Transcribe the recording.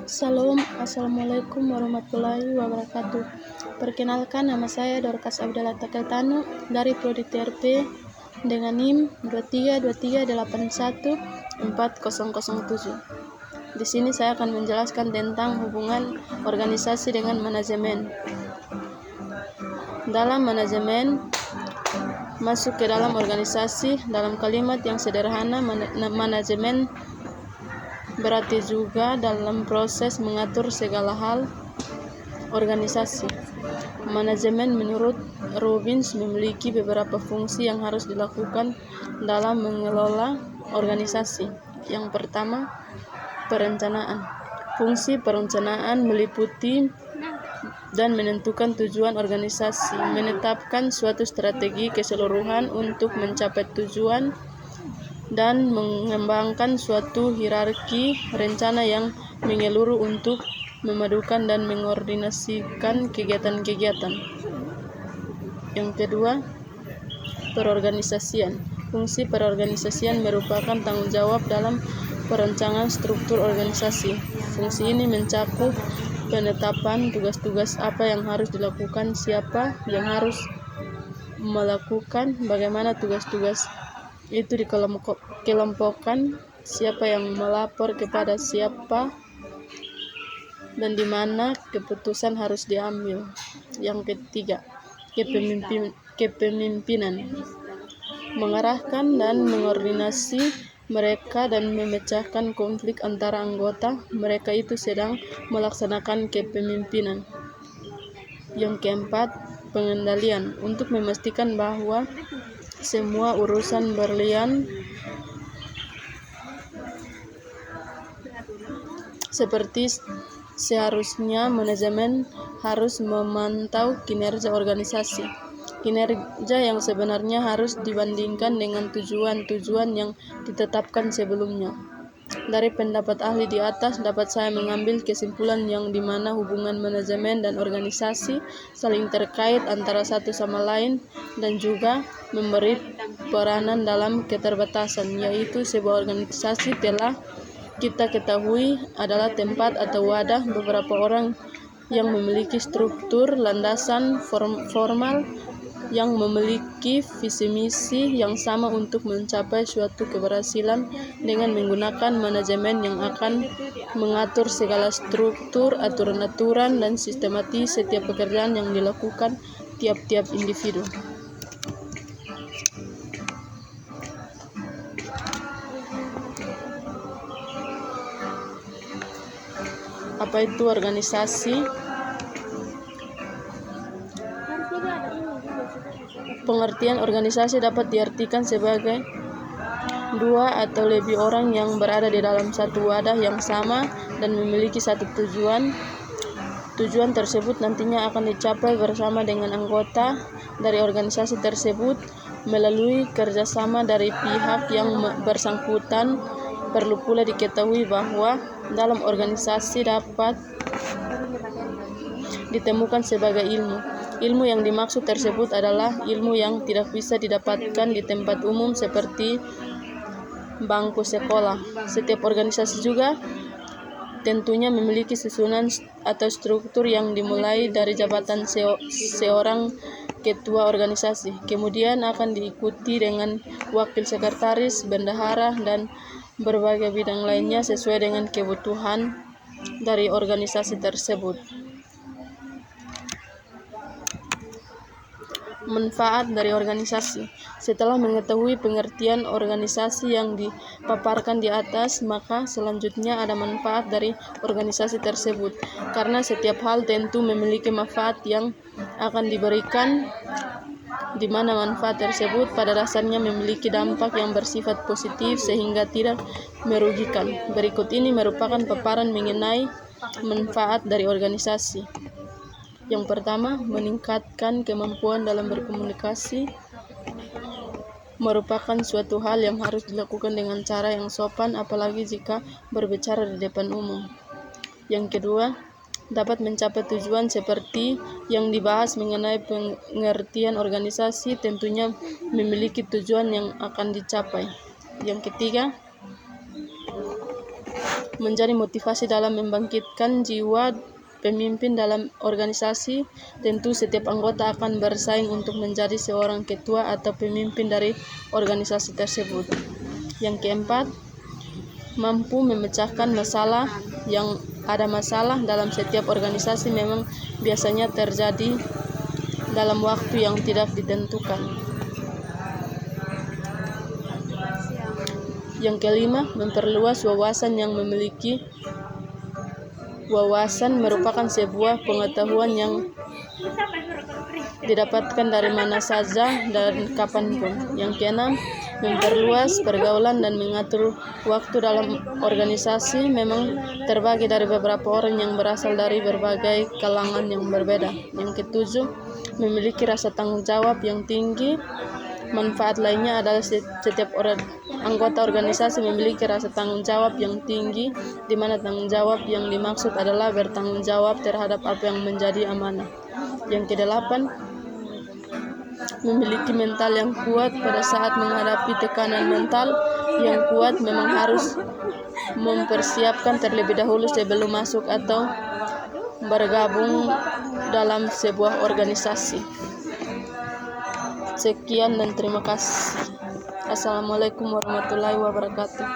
Salam, Assalamualaikum warahmatullahi wabarakatuh. Perkenalkan, nama saya Dorcas Abdallah Takeltano dari Prodi TRP dengan NIM 2323814007. Di sini saya akan menjelaskan tentang hubungan organisasi dengan manajemen. Dalam manajemen, masuk ke dalam organisasi, dalam kalimat yang sederhana, manajemen berarti juga dalam proses mengatur segala hal organisasi. Manajemen menurut Robbins memiliki beberapa fungsi yang harus dilakukan dalam mengelola organisasi. Yang pertama, perencanaan. Fungsi perencanaan meliputi dan menentukan tujuan organisasi, menetapkan suatu strategi keseluruhan untuk mencapai tujuan, dan mengembangkan suatu hierarki rencana yang menyeluruh untuk memadukan dan mengordinasikan kegiatan-kegiatan. Yang kedua, perorganisasian. Fungsi perorganisasian merupakan tanggung jawab dalam perencanaan struktur organisasi. Fungsi ini mencakup penetapan tugas-tugas apa yang harus dilakukan, siapa yang harus melakukan, bagaimana tugas-tugas itu dikelompokkan, siapa yang melapor kepada siapa, dan di mana keputusan harus diambil. Yang ketiga, kepemimpinan. Mengarahkan dan mengordinasi mereka dan memecahkan konflik antara anggota. Mereka itu sedang melaksanakan kepemimpinan. Yang keempat, pengendalian. Untuk memastikan bahwa semua urusan berjalan seperti seharusnya, manajemen harus memantau kinerja organisasi. Kinerja yang sebenarnya harus dibandingkan dengan tujuan-tujuan yang ditetapkan sebelumnya. Dari pendapat ahli di atas dapat saya mengambil kesimpulan yang dimana hubungan manajemen dan organisasi saling terkait antara satu sama lain dan juga memberi peranan dalam keterbatasan, yaitu sebuah organisasi telah kita ketahui adalah tempat atau wadah beberapa orang yang memiliki struktur landasan formal yang memiliki visi misi yang sama untuk mencapai suatu keberhasilan dengan menggunakan manajemen yang akan mengatur segala struktur, aturan-aturan, dan sistematis setiap pekerjaan yang dilakukan tiap-tiap individu. Apa itu organisasi? Pengertian organisasi dapat diartikan sebagai dua atau lebih orang yang berada di dalam satu wadah yang sama dan memiliki satu tujuan. Tujuan tersebut nantinya akan dicapai bersama dengan anggota dari organisasi tersebut melalui kerjasama dari pihak yang bersangkutan. Perlu pula diketahui bahwa dalam organisasi dapat ditemukan sebagai ilmu. Ilmu yang dimaksud tersebut adalah ilmu yang tidak bisa didapatkan di tempat umum seperti bangku sekolah. Setiap organisasi juga tentunya memiliki susunan atau struktur yang dimulai dari jabatan seorang ketua organisasi, kemudian akan diikuti dengan wakil sekretaris, bendahara, dan berbagai bidang lainnya sesuai dengan kebutuhan dari organisasi tersebut. Manfaat dari organisasi. Setelah mengetahui pengertian organisasi yang dipaparkan di atas, maka selanjutnya ada manfaat dari organisasi tersebut. Karena setiap hal tentu memiliki manfaat yang akan diberikan, di mana manfaat tersebut pada dasarnya memiliki dampak yang bersifat positif sehingga tidak merugikan. Berikut ini merupakan paparan mengenai manfaat dari organisasi. Yang pertama, meningkatkan kemampuan dalam berkomunikasi merupakan suatu hal yang harus dilakukan dengan cara yang sopan, apalagi jika berbicara di depan umum. Yang kedua, dapat mencapai tujuan seperti yang dibahas mengenai pengertian organisasi, tentunya memiliki tujuan yang akan dicapai. Yang ketiga, menjadi motivasi dalam membangkitkan jiwa pemimpin dalam organisasi. Tentu setiap anggota akan bersaing untuk menjadi seorang ketua atau pemimpin dari organisasi tersebut. Yang keempat, mampu memecahkan masalah. Yang ada masalah dalam setiap organisasi memang biasanya terjadi dalam waktu yang tidak ditentukan. Yang kelima, memperluas wawasan. Yang memiliki wawasan merupakan sebuah pengetahuan yang didapatkan dari mana saja dan kapanpun. Yang keenam, memperluas pergaulan dan mengatur waktu dalam organisasi memang terbagi dari beberapa orang yang berasal dari berbagai kalangan yang berbeda. Yang ketujuh, memiliki rasa tanggung jawab yang tinggi. Manfaat lainnya adalah setiap anggota organisasi memiliki rasa tanggung jawab yang tinggi, di mana tanggung jawab yang dimaksud adalah bertanggung jawab terhadap apa yang menjadi amanah. Yang kedelapan, memiliki mental yang kuat pada saat menghadapi tekanan. Mental yang kuat memang harus mempersiapkan terlebih dahulu sebelum masuk atau bergabung dalam sebuah organisasi. Sekian dan terima kasih. Assalamualaikum warahmatullahi wabarakatuh.